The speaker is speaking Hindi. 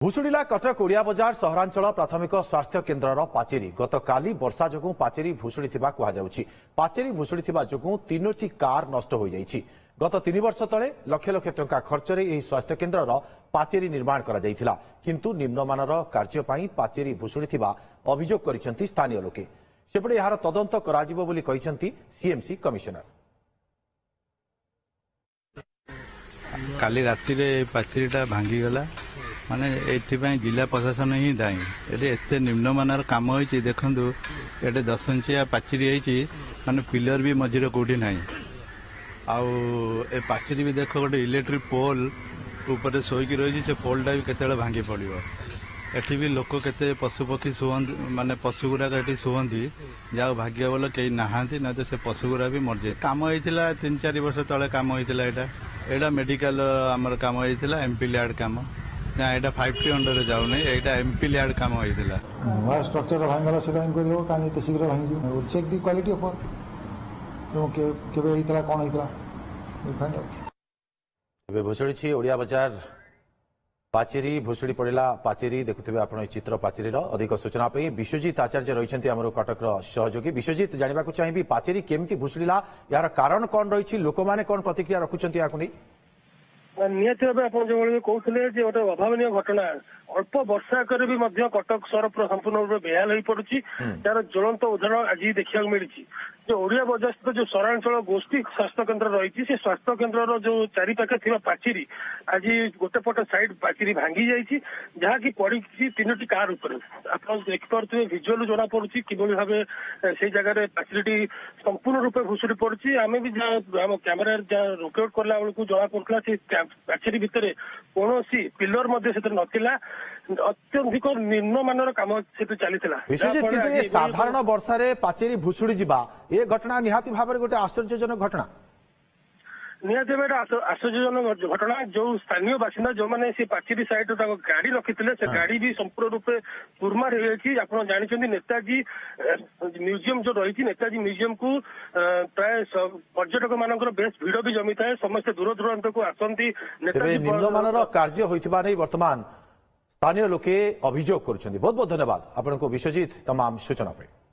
भुशुड़िला कटक ओडिया बजार सहरांचल प्राथमिक स्वास्थ्य केन्द्र पाचेरी गतकाली वर्षा जो पाचेरी भुशुड़ी कहुछि। पाचेरी भुशुड़ी जो 3टी कार नष्ट हो जाइछि। गत 3 वर्ष तले लक्ष लक्ष टंका खर्चरे यह स्वास्थ्य केन्द्र पाचेरी निर्माण करा जाइथिला, किंतु निम्नमानर कार्य पई पाचेरी भुशुड़ी अभियोग करिसेंति स्थानीय लोके। सेपटे यार तदंत कराजिबो बोली कहिसेंति सीएमसी कमिशनर। काली राति रे पाचेरीटा भांगीगला माने एथिपाई जिला प्रशासन ही दायी। एते निम्नमानर काम होइछि। देखंतु एटे 10 इंचिया पाचेरी होइछि, माने पिलर भी मझिरे कोठी नाही। आउ ए पाचेरी भी देख गोटे इलेक्ट्रिक पोल ऊपर सोईकी रही, से पोलटा भी केतेले भांगी पड़िबो। एठी भी लोक केते पशु पक्षी सुहंती, माने पशु गुराक एठी सुहंती, जाओ भाग्य बोल कई नहांती ना तो से पशु गुरा भी मरजे। काम होइतिला 3-4 वर्ष तले काम होइतिला। एटा मेडिकल हमर काम होइतिला, एमपी लैड काम ना। एटा 5T अंडर जाउ नै, एटा एमपी लैड काम होइतिला। वा स्ट्रक्चर भांगला सेटा इंक्वायरी हो कानी ते शीघ्र भांगी will check the quality of work केबे हितला कोन हितला वी फाइंड आउट। भुशुड़ी ओडिया बजार पाचेरी भुशुड़ी पड़ा पाचेरी देखुवे आप चित्र पाचेरी अधिक सूचना विश्वजित आचार्य रही आम कटक सहयोगी। विश्वजित जानवा चाहिए पाचेरी केमती भुशुड़ा, यार कारण कौन रही, लोक मैंने कौन प्रतिक्रिया रखुंट या निहती भाव आप जो कहते जे गोटे अभावन घटना अल्प वर्षा कर भी कटक सहर पूरा संपूर्ण रूप में बेहाल हो पड़ी। यार ज्वलंत उदाहरण आज देखा मिली जो ओडिया बजार स्थित जो सहरांचल गोष्ठी स्वास्थ्य केन्द्र रही, से स्वास्थ्य केन्द्र जो चारिपाखे थी पाचेरी आज गोटे पट साइड पाचेरी भांगी जाइए, जहाँकि पड़ी 3टी कार उपर। आप देखिपे भिजुआल जना पड़ी कि भाव से जगह पाचेरी संपूर्ण रूप भुशुड़ी पड़ी। आम भी आम कैमेरा रोकेट कला बेलू जना पड़ा से पाचेरी भितर कौन पिलर नथिला, अत्यधिक निम्नमानर काम से चली। विश्वजित साधारण वर्षा पाचेरी भुशुड़ी जा ये घटना निहाती भाव गोटे आश्चर्यजनक घटना। निहती आश्चर्यजनक घटना। जो स्थानीय बासिंदा जो मैंने से पाचेरी साइड गाड़ी रखी से गाड़ी भी संपूर्ण रूप से चूरमार हो जाए। आप जानते नेताजी म्यूजियम जो रही, नेताजी म्यूजियम को प्राय पर्यटक मानकर बेस भिड़ भी जमी थाए, समस्त दूर दूरांत को आसती। निम्नमानर कार्य होइथिबा नै वर्तमान स्थानीय लोके अभियोग करुछन्ति। बहुत बहुत धन्यवाद आपनको विश्वजित तमाम सूचना पे।